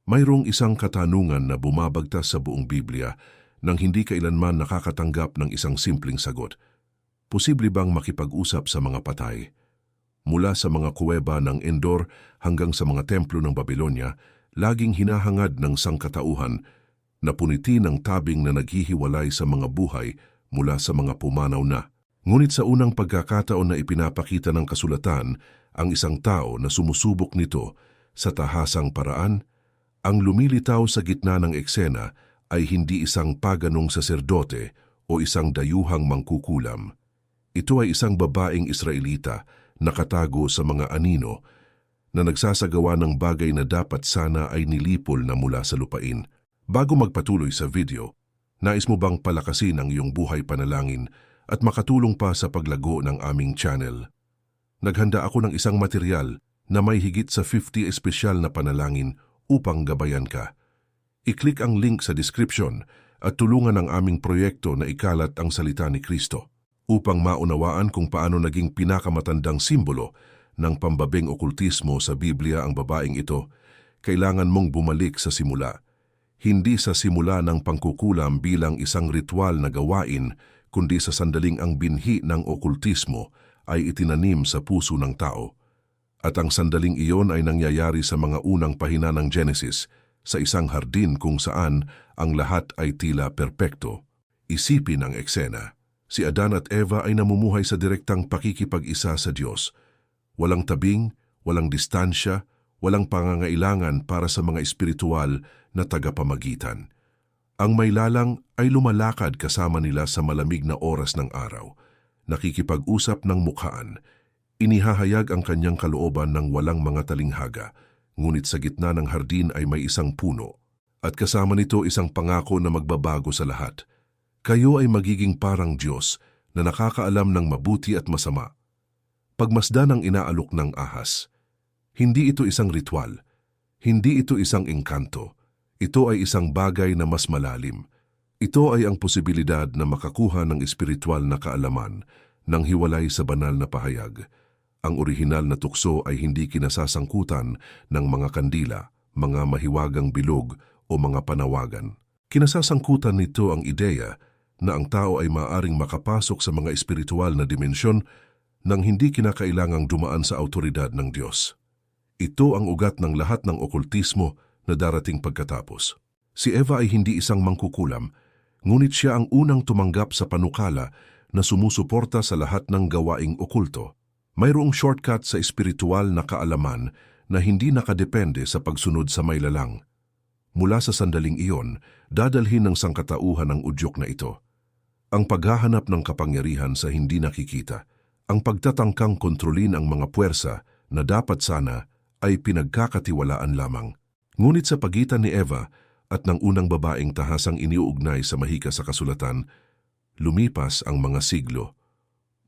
Mayroong isang katanungan na bumabagtas sa buong Biblia nang hindi kailanman nakakatanggap ng isang simpleng sagot. Posible bang makipag-usap sa mga patay? Mula sa mga kuweba ng Endor hanggang sa mga templo ng Babylonia, laging hinahangad ng sangkatauhan na puniti ng tabing na naghihiwalay sa mga buhay mula sa mga pumanaw na. Ngunit sa unang pagkakataon na ipinapakita ng kasulatan ang isang tao na sumusubok nito sa tahasang paraan, ang lumilitaw sa gitna ng eksena ay hindi isang paganong saserdote o isang dayuhang mangkukulam. Ito ay isang babaeng Israelita na nakatago sa mga anino na nagsasagawa ng bagay na dapat sana ay nilipol na mula sa lupain. Bago magpatuloy sa video, nais mo bang palakasin ang iyong buhay panalangin at makatulong pa sa paglago ng aming channel? Naghanda ako ng isang material na may higit sa 50 espesyal na panalangin upang gabayan ka. I-click ang link sa description at tulungan ang aming proyekto na ikalat ang salita ni Kristo. Upang maunawaan kung paano naging pinakamatandang simbolo ng pambabing okultismo sa Biblia ang babaeng ito, kailangan mong bumalik sa simula. Hindi sa simula ng pangkukulam bilang isang ritual na gawain, kundi sa sandaling ang binhi ng okultismo ay itinanim sa puso ng tao. At ang sandaling iyon ay nangyayari sa mga unang pahina ng Genesis, sa isang hardin kung saan ang lahat ay tila perpekto. Isipin ang eksena. Si Adan at Eva ay namumuhay sa direktang pakikipag-isa sa Diyos. Walang tabing, walang distansya, walang pangangailangan para sa mga espiritual na tagapamagitan. Ang may lalang ay lumalakad kasama nila sa malamig na oras ng araw, nakikipag-usap ng mukhaan. Inihahayag ang kanyang kalooban ng walang mga talinghaga, ngunit sa gitna ng hardin ay may isang puno. At kasama nito isang pangako na magbabago sa lahat. Kayo ay magiging parang Diyos na nakakaalam ng mabuti at masama. Pagmasdan ang inaalok ng ahas. Hindi ito isang ritual. Hindi ito isang engkanto. Ito ay isang bagay na mas malalim. Ito ay ang posibilidad na makakuha ng espiritual na kaalaman nang hiwalay sa banal na pahayag. Ang orihinal na tukso ay hindi kinasasangkutan ng mga kandila, mga mahiwagang bilog o mga panawagan. Kinasasangkutan nito ang ideya na ang tao ay maaaring makapasok sa mga espiritual na dimensyon nang hindi kinakailangang dumaan sa autoridad ng Diyos. Ito ang ugat ng lahat ng okultismo na darating pagkatapos. Si Eva ay hindi isang mangkukulam, ngunit siya ang unang tumanggap sa panukala na sumusuporta sa lahat ng gawaing okulto. Mayroong shortcut sa espiritual na kaalaman na hindi nakadepende sa pagsunod sa may lalang. Mula sa sandaling iyon, dadalhin ng sangkatauhan ang udyok na ito. Ang paghahanap ng kapangyarihan sa hindi nakikita, ang pagtatangkang kontrolin ang mga puwersa na dapat sana ay pinagkakatiwalaan lamang. Ngunit sa pagitan ni Eva at ng unang babaeng tahasang iniuugnay sa mahika sa kasulatan, lumipas ang mga siglo.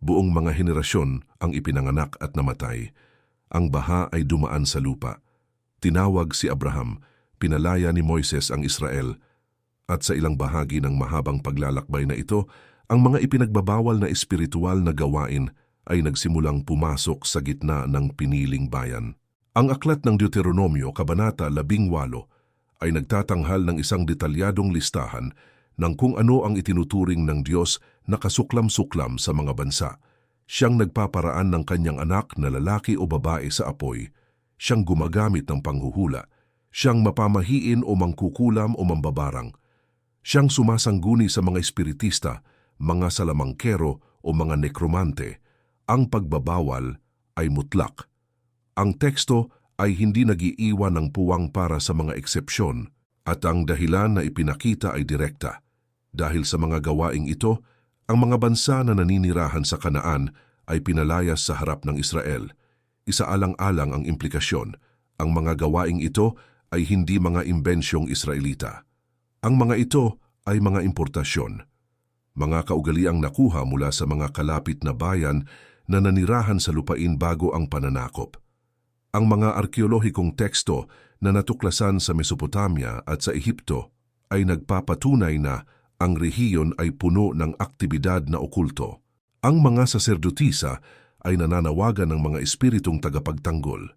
Buong mga henerasyon ang ipinanganak at namatay. Ang baha ay dumaan sa lupa. Tinawag si Abraham, pinalaya ni Moises ang Israel, at sa ilang bahagi ng mahabang paglalakbay na ito, ang mga ipinagbabawal na espiritual na gawain ay nagsimulang pumasok sa gitna ng piniling bayan. Ang aklat ng Deuteronomio, Kabanata 18, ay nagtatanghal ng isang detalyadong listahan ng kung ano ang itinuturing ng Diyos na kasuklam-suklam sa mga bansa. Siyang nagpaparaan ng kanyang anak na lalaki o babae sa apoy. Siyang gumagamit ng panghuhula. Siyang mapamahiin o mangkukulam o mambabarang. Siyang sumasangguni sa mga espiritista, mga salamangkero o mga nekromante. Ang pagbabawal ay mutlak. Ang teksto ay hindi nag-iiwan ng puwang para sa mga eksepsyon at ang dahilan na ipinakita ay direkta. Dahil sa mga gawaing ito, ang mga bansa na naninirahan sa Kanaan ay pinalayas sa harap ng Israel. Isaalang-alang ang implikasyon. Ang mga gawaing ito ay hindi mga imbensyong Israelita. Ang mga ito ay mga importasyon. Mga kaugaliang nakuha mula sa mga kalapit na bayan na nanirahan sa lupain bago ang pananakop. Ang mga arkeolohikong teksto na natuklasan sa Mesopotamia at sa Ehipto ay nagpapatunay na ang rehiyon ay puno ng aktibidad na okulto. Ang mga saserdotisa ay nananawagan ng mga espiritong tagapagtanggol.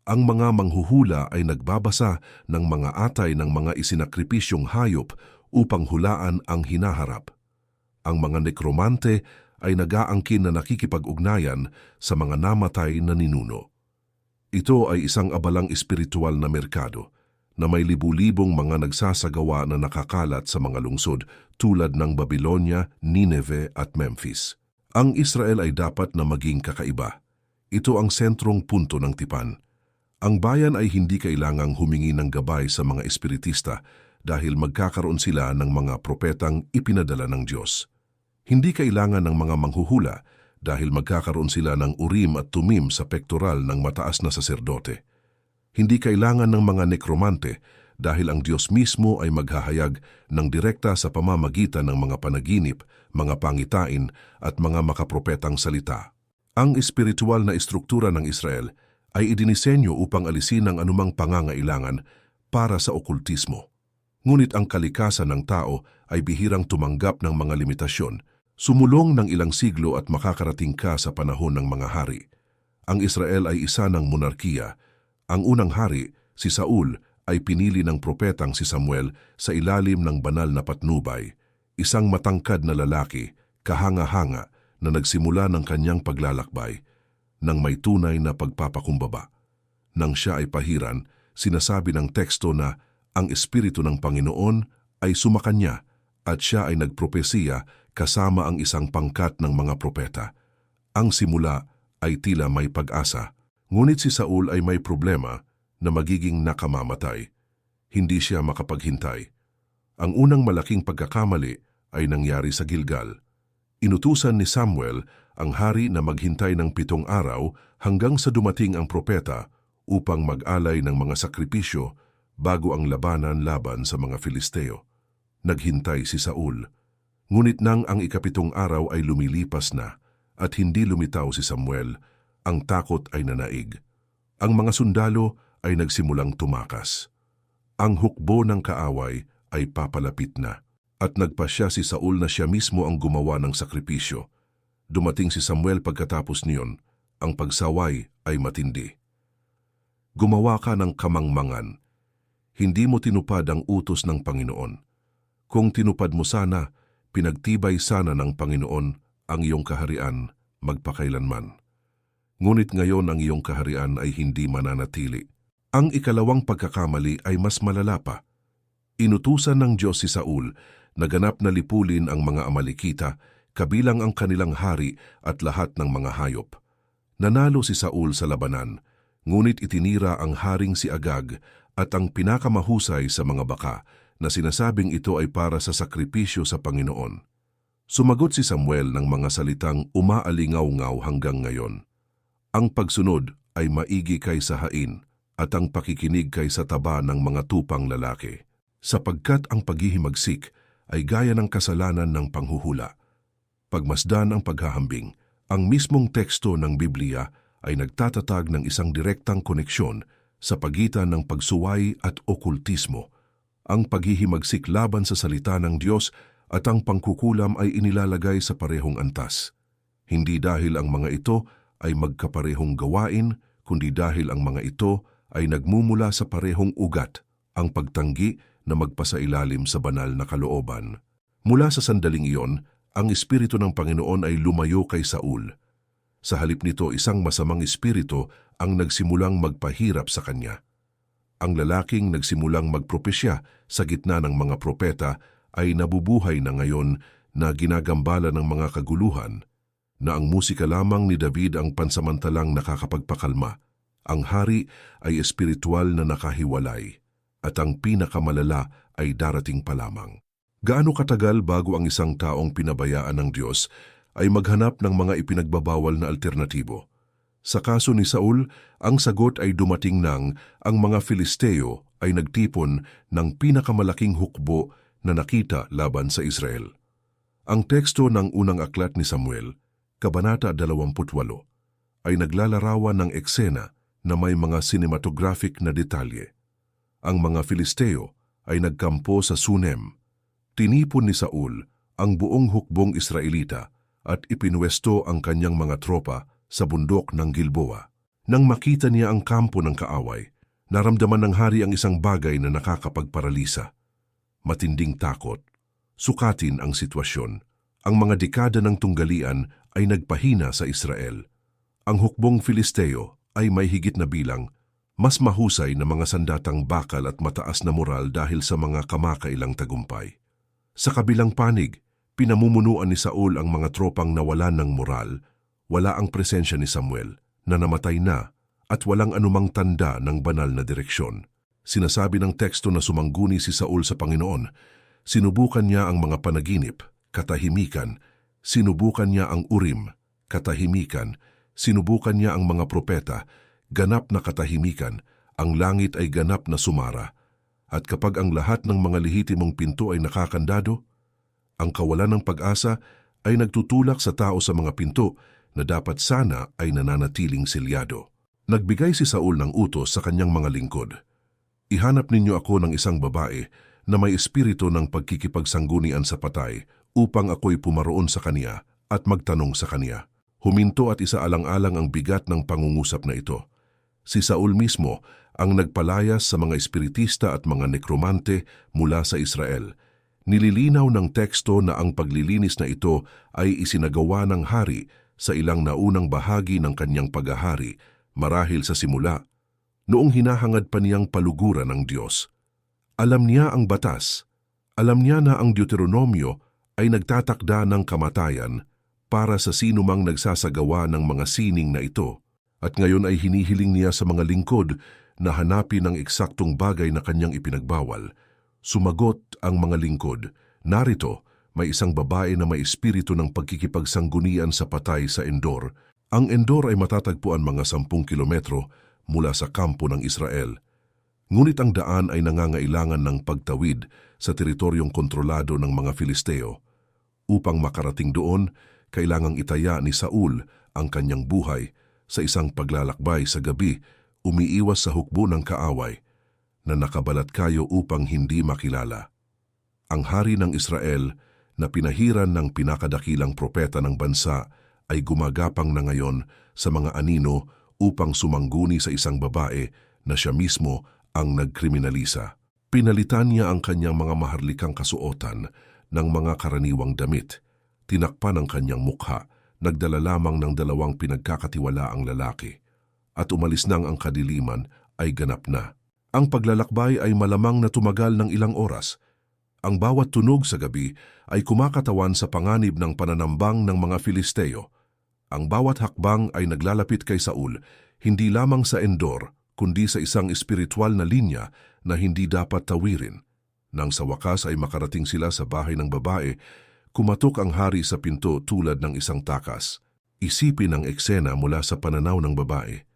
Ang mga manghuhula ay nagbabasa ng mga atay ng mga isinakripisyong hayop upang hulaan ang hinaharap. Ang mga nekromante ay nag-aangkin na nakikipag-ugnayan sa mga namatay na ninuno. Ito ay isang abalang espiritual na merkado na may libu-libong mga nagsasagawa na nakakalat sa mga lungsod tulad ng Babylonia, Nineveh at Memphis. Ang Israel ay dapat na maging kakaiba. Ito ang sentrong punto ng tipan. Ang bayan ay hindi kailangang humingi ng gabay sa mga espiritista dahil magkakaroon sila ng mga propetang ipinadala ng Diyos. Hindi kailangan ng mga manghuhula dahil magkakaroon sila ng urim at tumim sa pektoral ng mataas na saserdote. Hindi kailangan ng mga nekromante dahil ang Diyos mismo ay maghahayag ng direkta sa pamamagitan ng mga panaginip, mga pangitain at mga makapropetang salita. Ang espiritual na istruktura ng Israel ay idinisenyo upang alisin ang anumang pangangailangan para sa okultismo. Ngunit ang kalikasan ng tao ay bihirang tumanggap ng mga limitasyon, sumulong ng ilang siglo at makakarating ka sa panahon ng mga hari. Ang Israel ay isa ng monarkiya. Ang unang hari, si Saul, ay pinili ng propetang si Samuel sa ilalim ng banal na patnubay, isang matangkad na lalaki, kahanga-hanga, na nagsimula ng kanyang paglalakbay nang may tunay na pagpapakumbaba. Nang siya ay pahiran, sinasabi ng teksto na ang Espiritu ng Panginoon ay sumakanya at siya ay nagpropesiya kasama ang isang pangkat ng mga propeta. Ang simula ay tila may pag-asa, ngunit si Saul ay may problema na magiging nakamamatay. Hindi siya makapaghintay. Ang unang malaking pagkakamali ay nangyari sa Gilgal. Inutusan ni Samuel ang hari na maghintay ng 7 araw hanggang sa dumating ang propeta upang mag-alay ng mga sakripisyo bago ang labanan laban sa mga Filisteo. Naghintay si Saul. Ngunit nang ang 7 araw ay lumilipas na at hindi lumitaw si Samuel, ang takot ay nanaig. Ang mga sundalo ay nagsimulang tumakas. Ang hukbo ng kaaway ay papalapit na at nagpasya si Saul na siya mismo ang gumawa ng sakripisyo. Dumating si Samuel pagkatapos niyon, ang pagsaway ay matindi. Gumawa ka ng kamangmangan. Hindi mo tinupad ang utos ng Panginoon. Kung tinupad mo sana, pinagtibay sana ng Panginoon ang iyong kaharian magpakailanman. Ngunit ngayon ang iyong kaharian ay hindi mananatili. Ang ikalawang pagkakamali ay mas malala pa. Inutusan ng Diyos si Saul na ganap na lipulin ang mga Amalekita, kabilang ang kanilang hari at lahat ng mga hayop. Nanalo si Saul sa labanan, ngunit itinira ang haring si Agag at ang pinakamahusay sa mga baka na sinasabing ito ay para sa sakripisyo sa Panginoon. Sumagot si Samuel ng mga salitang umaalingaw-ngaw hanggang ngayon. Ang pagsunod ay maigi kaysa hain at ang pakikinig kaysa taba ng mga tupang lalaki, sapagkat ang paghihimagsik ay gaya ng kasalanan ng panghuhula. Pagmasdan ang paghahambing, ang mismong teksto ng Biblia ay nagtatatag ng isang direktang koneksyon sa pagitan ng pagsuway at okultismo. Ang paghihimagsik laban sa salita ng Diyos at ang pangkukulam ay inilalagay sa parehong antas. Hindi dahil ang mga ito ay magkaparehong gawain, kundi dahil ang mga ito ay nagmumula sa parehong ugat, ang pagtanggi na magpasailalim sa banal na kalooban. Mula sa sandaling iyon, ang Espiritu ng Panginoon ay lumayo kay Saul. Sa halip nito, isang masamang espiritu ang nagsimulang magpahirap sa kanya. Ang lalaking nagsimulang magpropesya sa gitna ng mga propeta ay nabubuhay na ngayon na ginagambala ng mga kaguluhan, na ang musika lamang ni David ang pansamantalang nakakapagpakalma. Ang hari ay espiritual na nakahiwalay, at ang pinakamalala ay darating pa lamang. Gaano katagal bago ang isang taong pinabayaan ng Diyos ay maghanap ng mga ipinagbabawal na alternatibo? Sa kaso ni Saul, ang sagot ay dumating nang ang mga Filisteo ay nagtipon ng pinakamalaking hukbo na nakita laban sa Israel. Ang teksto ng unang aklat ni Samuel, Kabanata 28, ay naglalarawan ng eksena na may mga cinematographic na detalye. Ang mga Filisteo ay nagkampo sa Sunem. Tinipon ni Saul ang buong hukbong Israelita at ipinwesto ang kanyang mga tropa sa bundok ng Gilboa. Nang makita niya ang kampo ng kaaway, naramdaman ng hari ang isang bagay na nakakapagparalisa. Matinding takot. Sukatin ang sitwasyon. Ang mga dekada ng tunggalian ay nagpahina sa Israel. Ang hukbong Filisteo ay may higit na bilang, mas mahusay na mga sandatang bakal at mataas na moral dahil sa mga kamakailang tagumpay. Sa kabilang panig, pinamumunuan ni Saul ang mga tropang nawalan ng moral, wala ang presensya ni Samuel, na namatay na, at walang anumang tanda ng banal na direksyon. Sinasabi ng teksto na sumangguni si Saul sa Panginoon. Sinubukan niya ang mga panaginip, katahimikan. Sinubukan niya ang Urim, katahimikan. Sinubukan niya ang mga propeta, ganap na katahimikan. Ang langit ay ganap na sumara. At kapag ang lahat ng mga lehitimong pinto ay nakakandado, ang kawalan ng pag-asa ay nagtutulak sa tao sa mga pinto na dapat sana ay nananatiling silyado. Nagbigay si Saul ng utos sa kanyang mga lingkod. Ihanap ninyo ako ng isang babae na may espiritu ng pagkikipagsanggunian sa patay upang ako'y pumaroon sa kaniya at magtanong sa kaniya. Huminto at isaalang-alang ang bigat ng pangungusap na ito. Si Saul mismo ang nagpalayas sa mga espiritista at mga nekromante mula sa Israel. Nililinaw ng teksto na ang paglilinis na ito ay isinagawa ng hari sa ilang naunang bahagi ng kanyang paghahari marahil sa simula, noong hinahangad pa niyang paluguran ng Diyos. Alam niya ang batas. Alam niya na ang Deuteronomyo ay nagtatakda ng kamatayan para sa sinumang nagsasagawa ng mga sining na ito. At ngayon ay hinihiling niya sa mga lingkod na hanapin ang eksaktong bagay na kanyang ipinagbawal. Sumagot ang mga lingkod, narito, may isang babae na may espiritu ng pagkikipagsanggunian sa patay sa Endor. Ang Endor ay matatagpuan mga 10 kilometro mula sa kampo ng Israel. Ngunit ang daan ay nangangailangan ng pagtawid sa teritoryong kontrolado ng mga Filisteo. Upang makarating doon, kailangang itaya ni Saul ang kanyang buhay sa isang paglalakbay sa gabi, umiiwas sa hukbo ng kaaway na nakabalat kayo upang hindi makilala. Ang hari ng Israel na pinahiran ng pinakadakilang propeta ng bansa ay gumagapang na ngayon sa mga anino upang sumangguni sa isang babae na siya mismo ang nagkriminalisa. Pinalitan niya ang kanyang mga maharlikang kasuotan ng mga karaniwang damit. Tinakpan ang kanyang mukha, nagdala lamang ng 2 pinagkakatiwalaang lalaki. At umalis nang ang kadiliman ay ganap na. Ang paglalakbay ay malamang na tumagal ng ilang oras. Ang bawat tunog sa gabi ay kumakatawan sa panganib ng pananambang ng mga Filisteo. Ang bawat hakbang ay naglalapit kay Saul, hindi lamang sa Endor, kundi sa isang espiritual na linya na hindi dapat tawirin. Nang sa wakas ay makarating sila sa bahay ng babae, kumatok ang hari sa pinto tulad ng isang takas. Isipin ang eksena mula sa pananaw ng babae.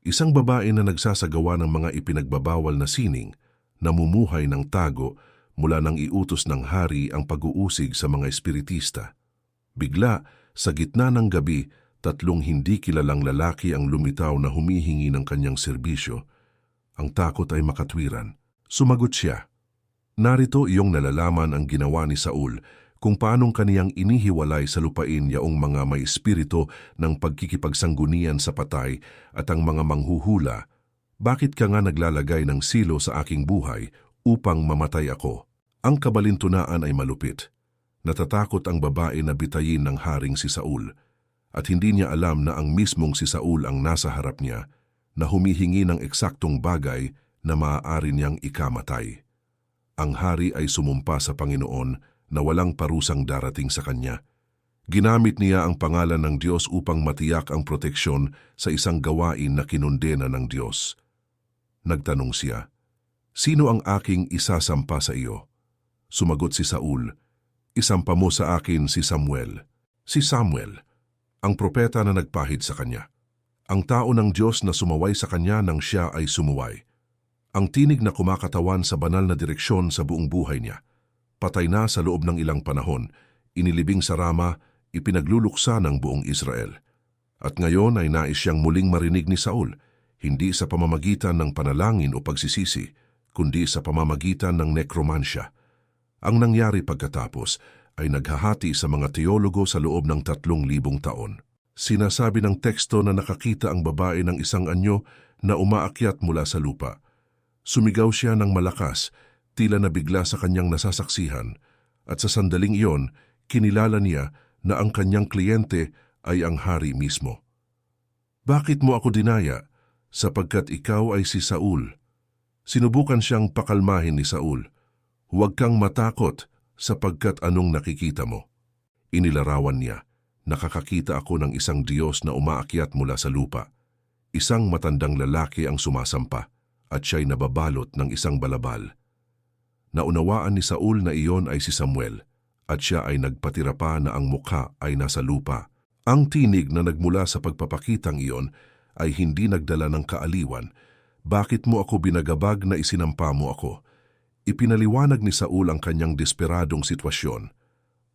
Isang babae na nagsasagawa ng mga ipinagbabawal na sining, namumuhay ng tago mula nang iutos ng hari ang pag-uusig sa mga espiritista. Bigla, sa gitna ng gabi, 3 hindi kilalang lalaki ang lumitaw na humihingi ng kanyang serbisyo. Ang takot ay makatwiran. Sumagot siya. Narito iyong nalalaman ang ginawa ni Saul kung paanong kaniyang inihiwalay sa lupain yaong mga may espiritu ng pagkikipagsanggunian sa patay at ang mga manghuhula. Bakit ka nga naglalagay ng silo sa aking buhay upang mamatay ako? Ang kabalintunaan ay malupit. Natatakot ang babae na bitayin ng haring si Saul. At hindi niya alam na ang mismong si Saul ang nasa harap niya na humihingi ng eksaktong bagay na maaari niyang ikamatay. Ang hari ay sumumpa sa Panginoon na walang parusang darating sa kanya. Ginamit niya ang pangalan ng Diyos upang matiyak ang proteksyon sa isang gawain na kinundena ng Diyos. Nagtanong siya, "Sino ang aking isasampa sa iyo?" Sumagot si Saul, "Isampa mo sa akin si Samuel." Si Samuel, ang propeta na nagpahid sa kanya. Ang tao ng Diyos na sumaway sa kanya nang siya ay sumuway. Ang tinig na kumakatawan sa banal na direksyon sa buong buhay niya. Patay na sa loob ng ilang panahon, inilibing sa Rama, ipinagluluksa ng buong Israel. At ngayon ay nais siyang muling marinig ni Saul, hindi sa pamamagitan ng panalangin o pagsisisi, kundi sa pamamagitan ng nekromansya. Ang nangyari pagkatapos ay naghahati sa mga teologo sa loob ng 3,000 taon. Sinasabi ng teksto na nakakita ang babae ng isang anyo na umaakyat mula sa lupa. Sumigaw siya ng malakas, tila nabigla sa kanyang nasasaksihan, at sa sandaling iyon, kinilala niya na ang kanyang kliyente ay ang hari mismo. "Bakit mo ako dinaya? Sapagkat ikaw ay si Saul." Sinubukan siyang pakalmahin ni Saul. "Huwag kang matakot sapagkat anong nakikita mo?" Inilarawan niya, "Nakakakita ako ng isang Diyos na umaakyat mula sa lupa. Isang matandang lalaki ang sumasampa at siya'y nababalot ng isang balabal." Naunawaan ni Saul na iyon ay si Samuel at siya ay nagpatira pa na ang mukha ay nasa lupa. Ang tinig na nagmula sa pagpapakitang iyon ay hindi nagdala ng kaaliwan. "Bakit mo ako binagabag na isinampa mo ako?" Ipinaliwanag ni Saul ang kanyang desperadong sitwasyon.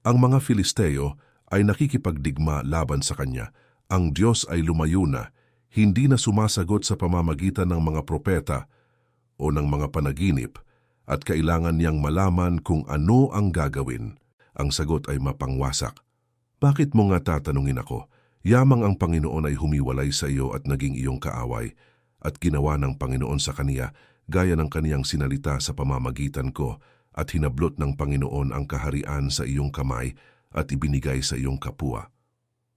Ang mga Filisteo ay nakikipagdigma laban sa kanya. Ang Diyos ay lumayo na, hindi na sumasagot sa pamamagitan ng mga propeta o ng mga panaginip, at kailangan niyang malaman kung ano ang gagawin. Ang sagot ay mapangwasak. "Bakit mo nga tatanungin ako? Yamang ang Panginoon ay humiwalay sa iyo at naging iyong kaaway, at ginawa ng Panginoon sa kaniya gaya ng kaniyang sinalita sa pamamagitan ko, at hinablot ng Panginoon ang kaharian sa iyong kamay at ibinigay sa iyong kapwa."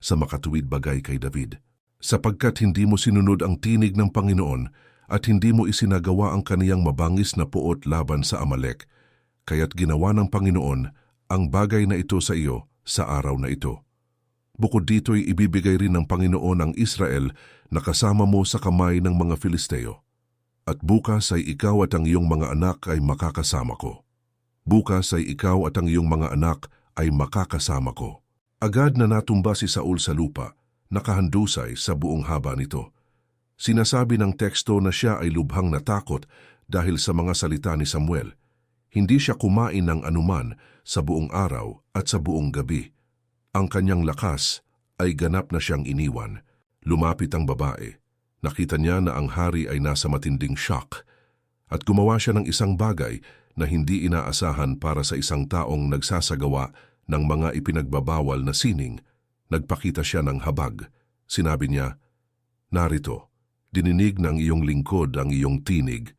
Sa makatuwid bagay kay David, sapagkat hindi mo sinunod ang tinig ng Panginoon at hindi mo isinagawa ang kaniyang mabangis na puot laban sa Amalek, kaya't ginawa ng Panginoon ang bagay na ito sa iyo sa araw na ito. Bukod dito'y ibibigay rin ng Panginoon ang Israel na kasama mo sa kamay ng mga Filisteo. At bukas ay ikaw at ang iyong mga anak ay makakasama ko. Bukas ay ikaw at ang iyong mga anak ay makakasama ko. Agad na natumba si Saul sa lupa, nakahandusay sa buong haba nito. Sinasabi ng teksto na siya ay lubhang natakot dahil sa mga salita ni Samuel. Hindi siya kumain ng anuman sa buong araw at sa buong gabi. Ang kanyang lakas ay ganap na siyang iniwan. Lumapit ang babae. Nakita niya na ang hari ay nasa matinding shock at gumawa siya ng isang bagay na hindi inaasahan para sa isang taong nagsasagawa ng mga ipinagbabawal na sining. Nagpakita siya ng habag. Sinabi niya, "Narito, dininig ng iyong lingkod ang iyong tinig,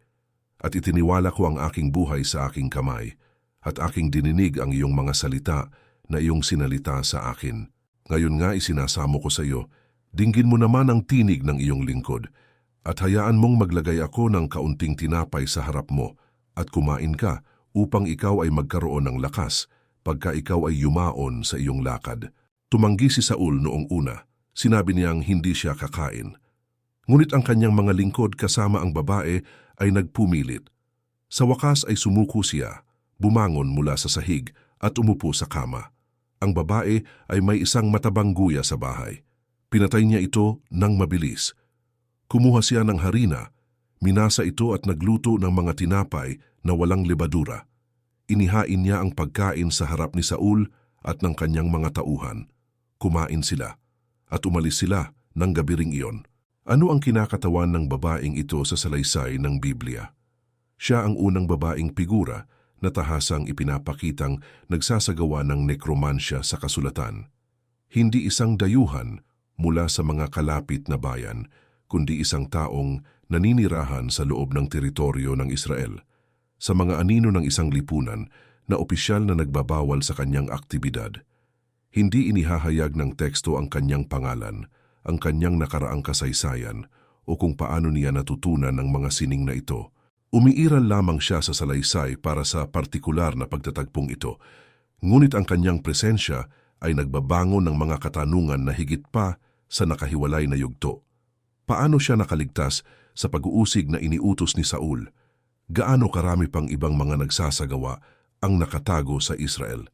at itiniwala ko ang aking buhay sa aking kamay, at aking dininig ang iyong mga salita na iyong sinalita sa akin. Ngayon nga isinasamo ko sa iyo, dinggin mo naman ang tinig ng iyong lingkod, at hayaan mong maglagay ako ng kaunting tinapay sa harap mo, at kumain ka upang ikaw ay magkaroon ng lakas, pagka ikaw ay yumaon sa iyong lakad." Tumanggi si Saul noong una. Sinabi niyang hindi siya kakain. Ngunit ang kanyang mga lingkod kasama ang babae ay nagpumilit. Sa wakas ay sumuko siya, bumangon mula sa sahig at umupo sa kama. Ang babae ay may isang matabang guya sa bahay. Pinatay niya ito ng mabilis. Kumuha siya ng harina, minasa ito at nagluto ng mga tinapay na walang lebadura. Inihain niya ang pagkain sa harap ni Saul at ng kanyang mga tauhan. Kumain sila at umalis sila ng gabi ring iyon. Ano ang kinakatawan ng babaeng ito sa salaysay ng Biblia? Siya ang unang babaeng figura na tahasang ipinapakitang nagsasagawa ng nekromansya sa kasulatan. Hindi isang dayuhan mula sa mga kalapit na bayan, kundi isang taong naninirahan sa loob ng teritoryo ng Israel, sa mga anino ng isang lipunan na opisyal na nagbabawal sa kanyang aktibidad. Hindi inihahayag ng teksto ang kanyang pangalan, ang kanyang nakaraang kasaysayan, o kung paano niya natutunan ng mga sining na ito. Umiiral lamang siya sa salaysay para sa partikular na pagtatagpong ito, ngunit ang kanyang presensya ay nagbabangon ng mga katanungan na higit pa sa nakahiwalay na yugto. Paano siya nakaligtas sa pag-uusig na iniutos ni Saul? Gaano karami pang ibang mga nagsasagawa ang nakatago sa Israel?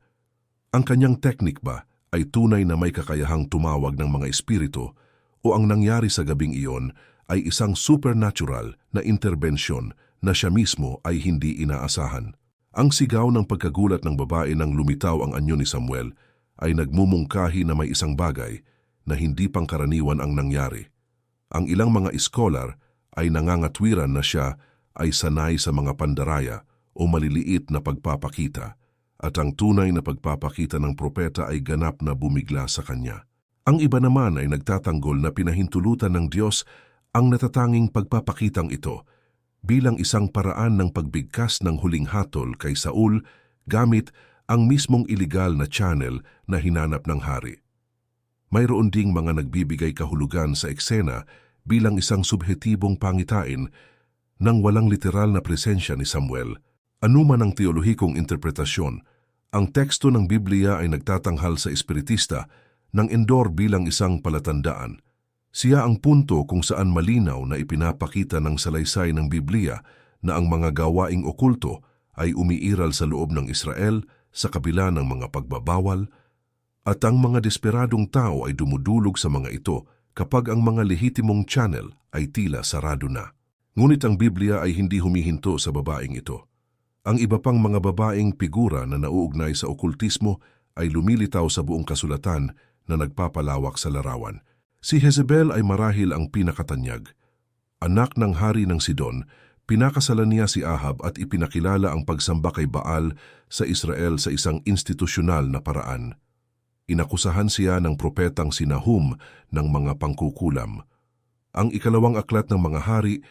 Ang kanyang teknik ba ay tunay na may kakayahang tumawag ng mga espiritu, o ang nangyari sa gabing iyon ay isang supernatural na interbensyon na siya mismo ay hindi inaasahan? Ang sigaw ng pagkagulat ng babae nang lumitaw ang anyo ni Samuel ay nagmumungkahi na may isang bagay na hindi pangkaraniwan ang nangyari. Ang ilang mga iskolar ay nangangatwiran na siya ay sanay sa mga pandaraya o maliliit na pagpapakita, at ang tunay na pagpapakita ng propeta ay ganap na bumigla sa kanya. Ang iba naman ay nagtatanggol na pinahintulutan ng Diyos ang natatanging pagpapakitang ito bilang isang paraan ng pagbigkas ng huling hatol kay Saul gamit ang mismong iligal na channel na hinanap ng hari. Mayroon ding mga nagbibigay kahulugan sa eksena bilang isang subhetibong pangitain ng walang literal na presensya ni Samuel. Anuman ang teolohikong interpretasyon, ang teksto ng Biblia ay nagtatanghal sa espiritista ng Endor bilang isang palatandaan. Siya ang punto kung saan malinaw na ipinapakita ng salaysay ng Biblia na ang mga gawaing okulto ay umiiral sa loob ng Israel sa kabila ng mga pagbabawal, at ang mga desperadong tao ay dumudulog sa mga ito kapag ang mga lehitimong channel ay tila sarado na. Ngunit ang Biblia ay hindi humihinto sa babaeng ito. Ang iba pang mga babaeng figura na nauugnay sa okultismo ay lumilitaw sa buong kasulatan na nagpapalawak sa larawan. Si Jezebel ay marahil ang pinakatanyag. Anak ng hari ng Sidon, pinakasalan niya si Ahab at ipinakilala ang pagsamba kay Baal sa Israel sa isang institusyonal na paraan. Inakusahan siya ng propetang si Nahum ng mga pangkukulam. Ang ikalawang aklat ng mga hari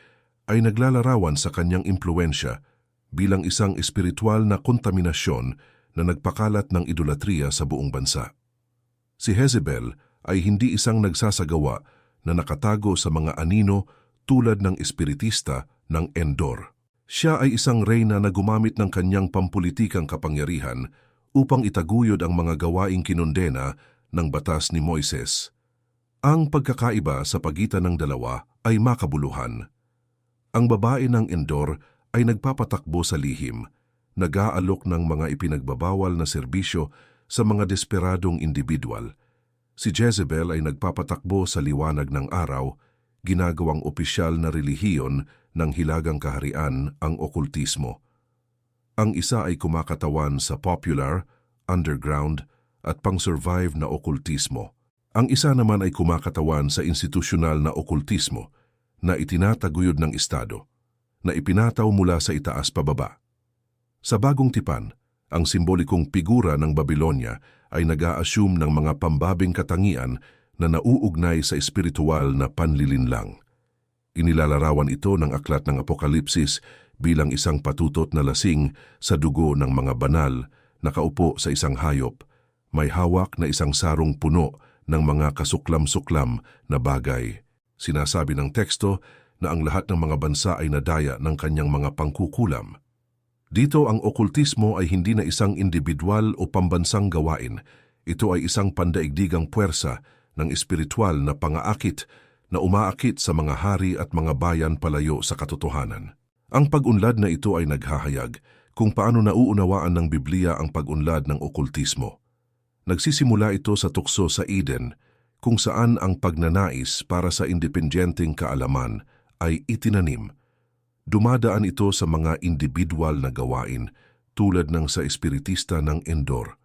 ay naglalarawan sa kanyang impluensya bilang isang espiritual na kontaminasyon na nagpakalat ng idolatriya sa buong bansa. Si Jezebel ay hindi isang nagsasagawa na nakatago sa mga anino tulad ng espiritista ng Endor. Siya ay isang reyna na gumamit ng kanyang pampulitikang kapangyarihan upang itaguyod ang mga gawaing kinondena ng batas ni Moises. Ang pagkakaiba sa pagitan ng dalawa ay makabuluhan. Ang babae ng Endor ay nagpapatakbo sa lihim, nag-aalok ng mga ipinagbabawal na serbisyo sa mga desperadong individual. Si Jezebel ay nagpapatakbo sa liwanag ng araw, ginagawang opisyal na relihiyon ng hilagang kaharian ang okultismo. Ang isa ay kumakatawan sa popular, underground at pang-survive na okultismo. Ang isa naman ay kumakatawan sa institusyonal na okultismo na itinataguyod ng Estado, na ipinataw mula sa itaas pababa. Sa bagong tipan, ang simbolikong figura ng Babylonia ay nag-a-assume ng mga pambabing katangian na nauugnay sa espiritual na panlilinlang. Inilalarawan ito ng aklat ng Apokalipsis bilang isang patutot na lasing sa dugo ng mga banal, nakaupo sa isang hayop, may hawak na isang sarong puno ng mga kasuklam-suklam na bagay. Sinasabi ng teksto na ang lahat ng mga bansa ay nadaya ng kanyang mga pangkukulam. Dito ang okultismo ay hindi na isang individual o pambansang gawain. Ito ay isang pandaigdigang puwersa ng espiritual na pangaakit na umaakit sa mga hari at mga bayan palayo sa katotohanan. Ang pag-unlad na ito ay naghahayag kung paano nauunawaan ng Biblia ang pag-unlad ng okultismo. Nagsisimula ito sa tukso sa Eden, kung saan ang pagnanais para sa independenteng kaalaman ay itinanim. Dumadaan ito sa mga individual na gawain tulad ng sa espiritista ng Endor.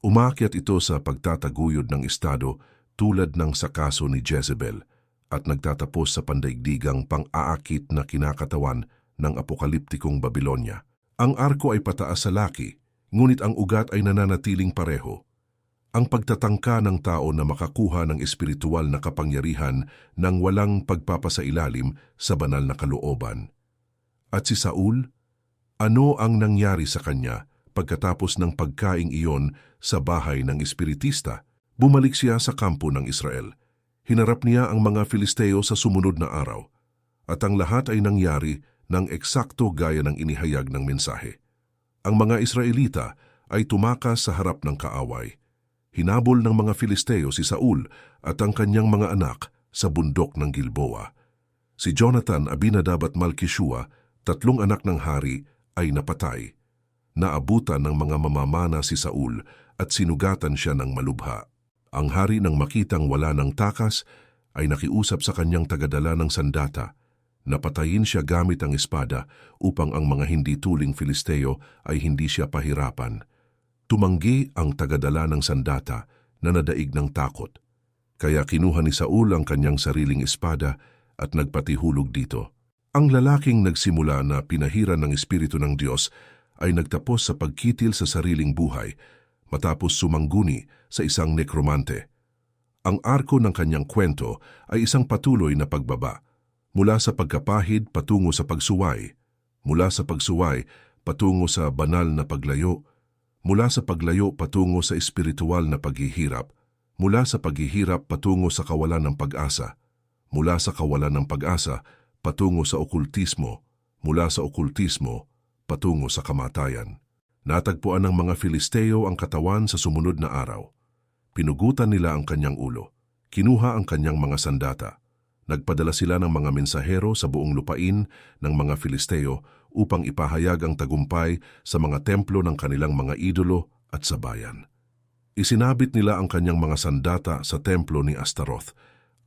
Umakyat ito sa pagtataguyod ng Estado tulad ng sa kaso ni Jezebel at nagtatapos sa pandaigdigang pang-aakit na kinakatawan ng apokaliptikong Babylonia. Ang arko ay pataas sa laki, ngunit ang ugat ay nananatiling pareho. Ang pagtatangka ng tao na makakuha ng espiritual na kapangyarihan nang walang pagpapasailalim sa banal na kalooban. At si Saul, ano ang nangyari sa kanya pagkatapos ng pagkaing iyon sa bahay ng espiritista? Bumalik siya sa kampo ng Israel. Hinarap niya ang mga Filisteo sa sumunod na araw, at ang lahat ay nangyari ng eksakto gaya ng inihayag ng mensahe. Ang mga Israelita ay tumakas sa harap ng kaaway. Hinabol ng mga Filisteo si Saul at ang kanyang mga anak sa bundok ng Gilboa. Si Jonathan, Abinadab at Malkishua, 3 anak ng hari, ay napatay. Naabutan ng mga mamamana si Saul at sinugatan siya ng malubha. Ang hari nang makitang wala ng takas ay nakiusap sa kanyang tagadala ng sandata. Napatayin siya gamit ang espada upang ang mga hindi tuling Filisteo ay hindi siya pahirapan. Tumanggi ang tagadala ng sandata na nadaig ng takot. Kaya kinuha ni Saul ang kanyang sariling espada at nagpatihulog dito. Ang lalaking nagsimula na pinahiran ng Espiritu ng Diyos ay nagtapos sa pagkitil sa sariling buhay matapos sumangguni sa isang nekromante. Ang arko ng kanyang kwento ay isang patuloy na pagbaba. Mula sa pagkapahid patungo sa pagsuway. Mula sa pagsuway patungo sa banal na paglayo. Mula sa paglayo patungo sa espiritual na paghihirap. Mula sa paghihirap patungo sa kawalan ng pag-asa. Mula sa kawalan ng pag-asa patungo sa okultismo. Mula sa okultismo patungo sa kamatayan. Natagpuan ng mga Filisteo ang katawan sa sumunod na araw. Pinugutan nila ang kanyang ulo. Kinuha ang kanyang mga sandata. Nagpadala sila ng mga mensahero sa buong lupain ng mga Filisteo upang ipahayag ang tagumpay sa mga templo ng kanilang mga idolo at sa bayan. Isinabit nila ang kanyang mga sandata sa templo ni Astaroth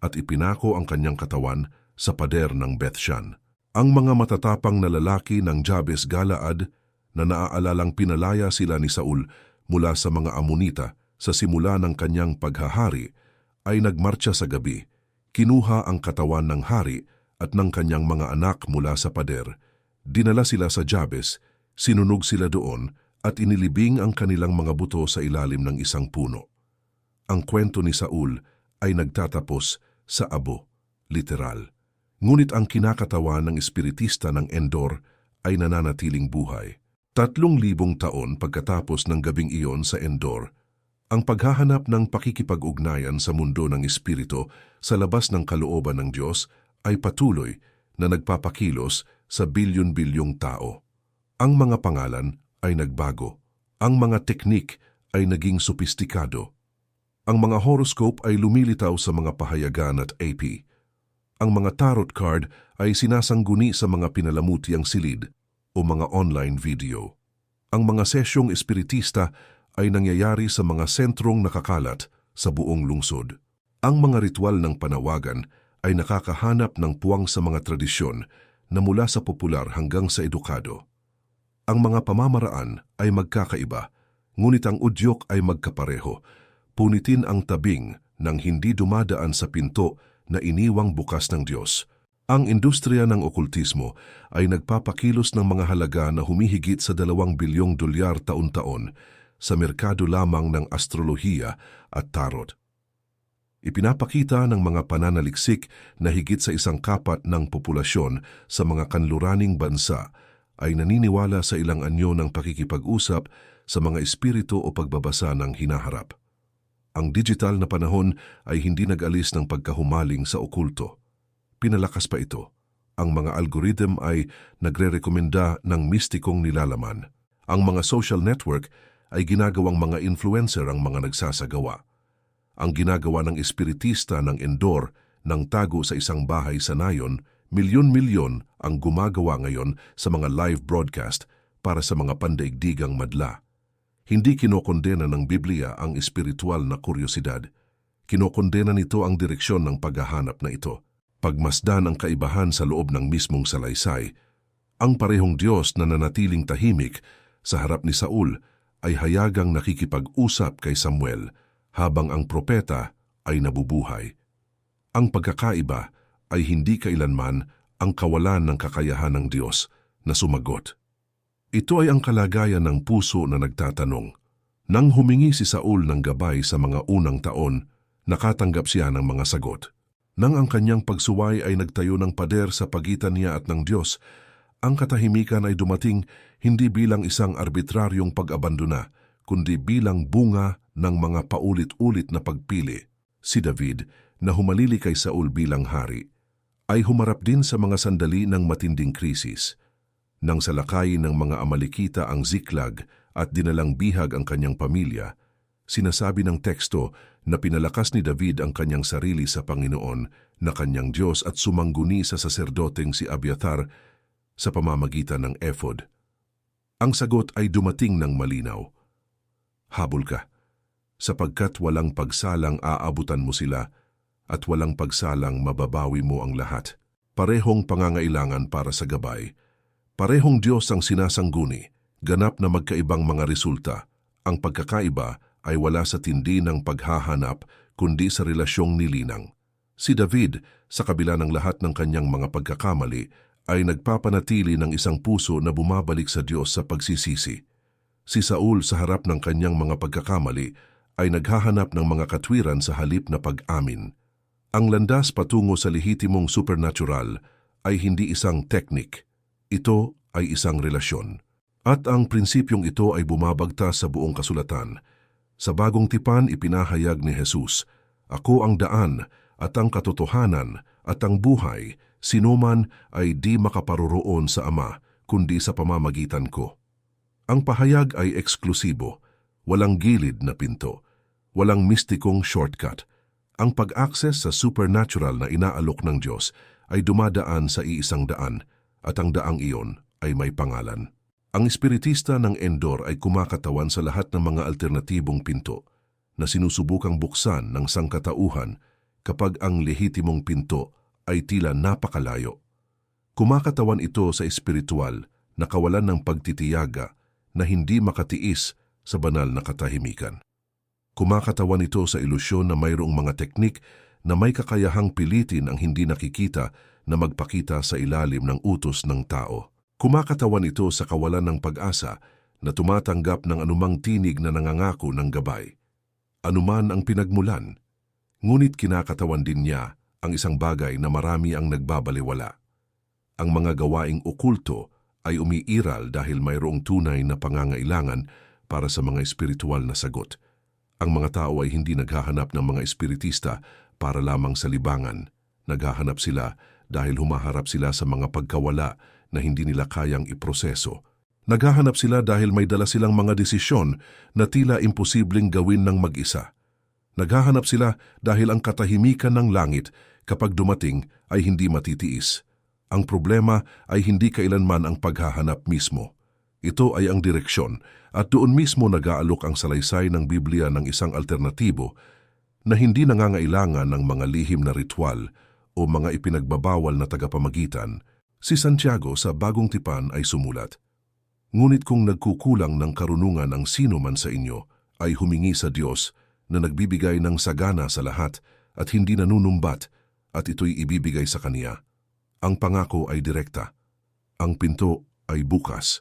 at ipinako ang kanyang katawan sa pader ng Bethshan. Ang mga matatapang na lalaki ng Jabes Galaad na naaalalang pinalaya sila ni Saul mula sa mga Amonita sa simula ng kanyang paghahari ay nagmarcha sa gabi, kinuha ang katawan ng hari at ng kanyang mga anak mula sa pader, dinala sila sa Jabes, sinunog sila doon at inilibing ang kanilang mga buto sa ilalim ng isang puno. Ang kwento ni Saul ay nagtatapos sa abo, literal. Ngunit ang kinakatawan ng espiritista ng Endor ay nananatiling buhay. 3,000 taon pagkatapos ng gabing iyon sa Endor, ang paghahanap ng pakikipag-ugnayan sa mundo ng espiritu sa labas ng kalooban ng Diyos ay patuloy na nagpapakilos sa bilyon-bilyong tao. Ang mga pangalan ay nagbago. Ang mga teknik ay naging sopistikado. Ang mga horoscope ay lumilitaw sa mga pahayagan at AP. Ang mga tarot card ay sinasangguni sa mga pinalamutiang silid o mga online video. Ang mga sesyong espiritista ay nangyayari sa mga sentrong nakakalat sa buong lungsod. Ang mga ritual ng panawagan ay nakakahanap ng puwang sa mga tradisyon na mula sa popular hanggang sa edukado. Ang mga pamamaraan ay magkakaiba, ngunit ang udyok ay magkapareho. Punitin ang tabing ng hindi dumadaan sa pinto na iniwang bukas ng Diyos. Ang industriya ng okultismo ay nagpapakilos ng mga halaga na humihigit sa $2 bilyong taon-taon sa merkado lamang ng astrolohiya at tarot. Ipinapakita ng mga pananaliksik na higit sa 1/4 ng populasyon sa mga kanluraning bansa ay naniniwala sa ilang anyo ng pakikipag-usap sa mga espiritu o pagbabasa ng hinaharap. Ang digital na panahon ay hindi nag-alis ng pagkahumaling sa okulto. Pinalakas pa ito. Ang mga algorithm ay nagre-rekomenda ng mistikong nilalaman. Ang mga social network ay ginagawang mga influencer ang mga nagsasagawa. Ang ginagawa ng espiritista ng Endor ng tago sa isang bahay sa Nayon, milyon-milyon ang gumagawa ngayon sa mga live broadcast para sa mga pandaigdigang madla. Hindi kinokondena ng Biblia ang espiritual na kuryosidad. Kinokondena nito ang direksyon ng paghahanap na ito. Pagmasdan ang kaibahan sa loob ng mismong salaysay, ang parehong Diyos na nanatiling tahimik sa harap ni Saul ay hayagang nakikipag-usap kay Samuel habang ang propeta ay nabubuhay. Ang pagkakaiba ay hindi kailanman ang kawalan ng kakayahan ng Diyos na sumagot. Ito ay ang kalagayan ng puso na nagtatanong. Nang humingi si Saul ng gabay sa mga unang taon, nakatanggap siya ng mga sagot. Nang ang kanyang pagsuway ay nagtayo ng pader sa pagitan niya at ng Diyos, ang katahimikan ay dumating hindi bilang isang arbitraryong pag-abandona, kundi bilang bunga ng mga paulit-ulit na pagpili. Si David, na humalili kay Saul bilang hari, ay humarap din sa mga sandali ng matinding krisis. Nang salakayin ng mga Amalekita ang Ziklag at dinalang bihag ang kanyang pamilya, sinasabi ng teksto na pinalakas ni David ang kanyang sarili sa Panginoon na kanyang Diyos at sumangguni sa saserdoteng si Abiathar sa pamamagitan ng ephod. Ang sagot ay dumating ng malinaw. Habol ka, sapagkat walang pagsalang aabutan mo sila at walang pagsalang mababawi mo ang lahat. Parehong pangangailangan para sa gabay. Parehong Diyos ang sinasangguni, ganap na magkaibang mga resulta. Ang pagkakaiba ay wala sa tindi ng paghahanap kundi sa relasyong nilinang. Si David, sa kabila ng lahat ng kanyang mga pagkakamali, ay nagpapanatili ng isang puso na bumabalik sa Diyos sa pagsisisi. Si Saul sa harap ng kanyang mga pagkakamali ay naghahanap ng mga katwiran sa halip na pag-amin. Ang landas patungo sa lehitimong supernatural ay hindi isang teknik. Ito ay isang relasyon. At ang prinsipyong ito ay bumabagtas sa buong kasulatan. Sa bagong tipan ipinahayag ni Jesus, "Ako ang daan at ang katotohanan at ang buhay, sinuman ay di makaparoroon sa Ama kundi sa pamamagitan ko." Ang pahayag ay eksklusibo, walang gilid na pinto, walang mistikong shortcut. Ang pag-access sa supernatural na inaalok ng Diyos ay dumadaan sa iisang daan at ang daang iyon ay may pangalan. Ang espiritista ng Endor ay kumakatawan sa lahat ng mga alternatibong pinto na sinusubukang buksan ng sangkatauhan kapag ang lehitimong pinto ay tila napakalayo. Kumakatawan ito sa espiritual na kawalan ng pagtitiyaga na hindi makatiis sa banal na katahimikan. Kumakatawan ito sa ilusyon na mayroong mga teknik na may kakayahang pilitin ang hindi nakikita na magpakita sa ilalim ng utos ng tao. Kumakatawan ito sa kawalan ng pag-asa na tumatanggap ng anumang tinig na nangangako ng gabay. Anuman ang pinagmulan, ngunit kinakatawan din niya ang isang bagay na marami ang nagbabaliwala. Ang mga gawaing okulto ay umiiral dahil mayroong tunay na pangangailangan para sa mga espiritual na sagot. Ang mga tao ay hindi naghahanap ng mga espiritista para lamang sa libangan. Naghahanap sila dahil humaharap sila sa mga pagkawala na hindi nila kayang iproseso. Naghahanap sila dahil may dala silang mga desisyon na tila imposibleng gawin ng mag-isa. Naghahanap sila dahil ang katahimikan ng langit kapag dumating ay hindi matitiis. Ang problema ay hindi kailanman ang paghahanap mismo. Ito ay ang direksyon at doon mismo nag-aalok ang salaysay ng Biblia ng isang alternatibo na hindi nangangailangan ng mga lihim na ritual o mga ipinagbabawal na tagapamagitan. Si Santiago sa Bagong Tipan ay sumulat, "Ngunit kung nagkukulang ng karunungan ang sino man sa inyo, ay humingi sa Diyos na nagbibigay ng sagana sa lahat at hindi nanunumbat at ito'y ibibigay sa Kaniya. Ang pangako ay direkta. Ang pinto ay bukas.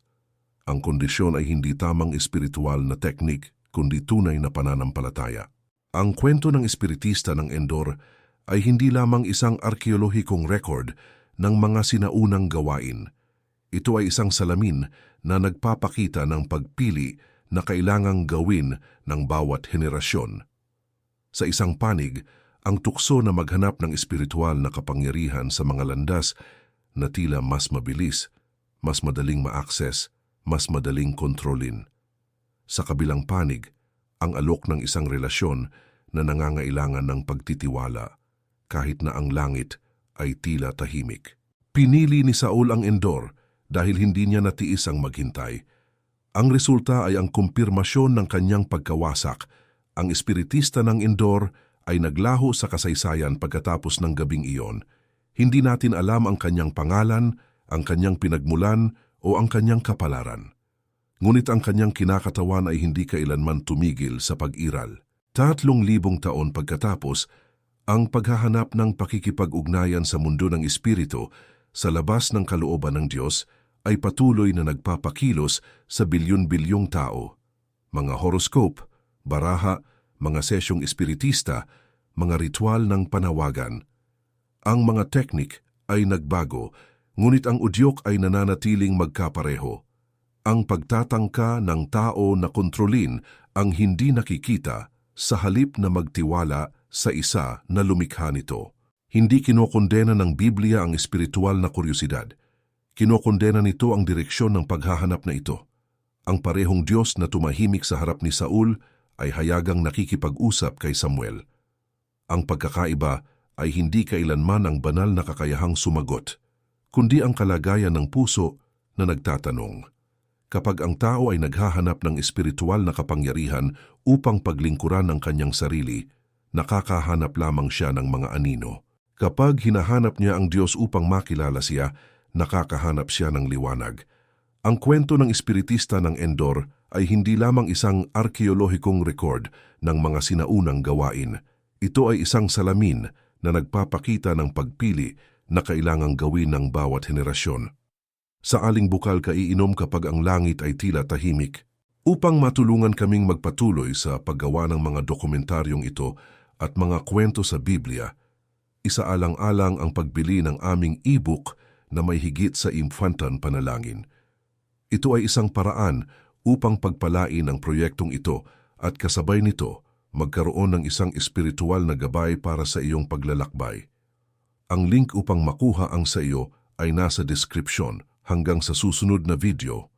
Ang kondisyon ay hindi tamang espiritual na teknik, kundi tunay na pananampalataya." Ang kwento ng espiritista ng Endor ay hindi lamang isang arkeolohikong record ng mga sinaunang gawain. Ito ay isang salamin na nagpapakita ng pagpili na kailangang gawin ng bawat henerasyon. Sa isang panig, ang tukso na maghanap ng espiritual na kapangyarihan sa mga landas na tila mas mabilis, mas madaling ma-access, mas madaling kontrolin. Sa kabilang panig, ang alok ng isang relasyon na nangangailangan ng pagtitiwala, kahit na ang langit ay tila tahimik. Pinili ni Saul ang Endor dahil hindi niya natiis ang maghintay. Ang resulta ay ang kumpirmasyon ng kanyang pagkawasak. Ang espiritista ng Endor ay naglaho sa kasaysayan pagkatapos ng gabing iyon. Hindi natin alam ang kanyang pangalan, ang kanyang pinagmulan o ang kanyang kapalaran. Ngunit ang kanyang kinakatawan ay hindi kailanman tumigil sa pag-iral. 3,000 taon pagkatapos, ang paghahanap ng pakikipag-ugnayan sa mundo ng espiritu sa labas ng kalooban ng Diyos ay patuloy na nagpapakilos sa bilyon-bilyong tao. Mga horoscope, baraha, mga sesyong espiritista, mga ritual ng panawagan. Ang mga teknik ay nagbago, ngunit ang udyok ay nananatiling magkapareho. Ang pagtatangka ng tao na kontrolin ang hindi nakikita sa halip na magtiwala sa isa na lumikha nito. Hindi kinokondena ng Biblia ang espiritual na kuryosidad. Kinokondena nito ang direksyon ng paghahanap na ito. Ang parehong Diyos na tumahimik sa harap ni Saul ay hayagang nakikipag-usap kay Samuel. Ang pagkakaiba ay hindi kailanman ang banal na kakayahang sumagot, kundi ang kalagayan ng puso na nagtatanong. Kapag ang tao ay naghahanap ng espiritual na kapangyarihan upang paglingkuran ang kanyang sarili, nakakahanap lamang siya ng mga anino. Kapag hinahanap niya ang Diyos upang makilala siya, nakakahanap siya ng liwanag. Ang kwento ng espiritista ng Endor ay hindi lamang isang arkeolohikong record ng mga sinaunang gawain. Ito ay isang salamin na nagpapakita ng pagpili na kailangang gawin ng bawat henerasyon. Sa aling bukal ka iinom kapag ang langit ay tila tahimik? Upang matulungan kaming magpatuloy sa paggawa ng mga dokumentaryong ito at mga kwento sa Biblia, isaalang-alang ang pagbili ng aming e-book na may higit sa Infantang Panalangin. Ito ay isang paraan upang pagpalain ang proyektong ito at kasabay nito magkaroon ng isang espiritual na gabay para sa iyong paglalakbay. Ang link upang makuha ang sa iyo ay nasa description. Hanggang sa susunod na video.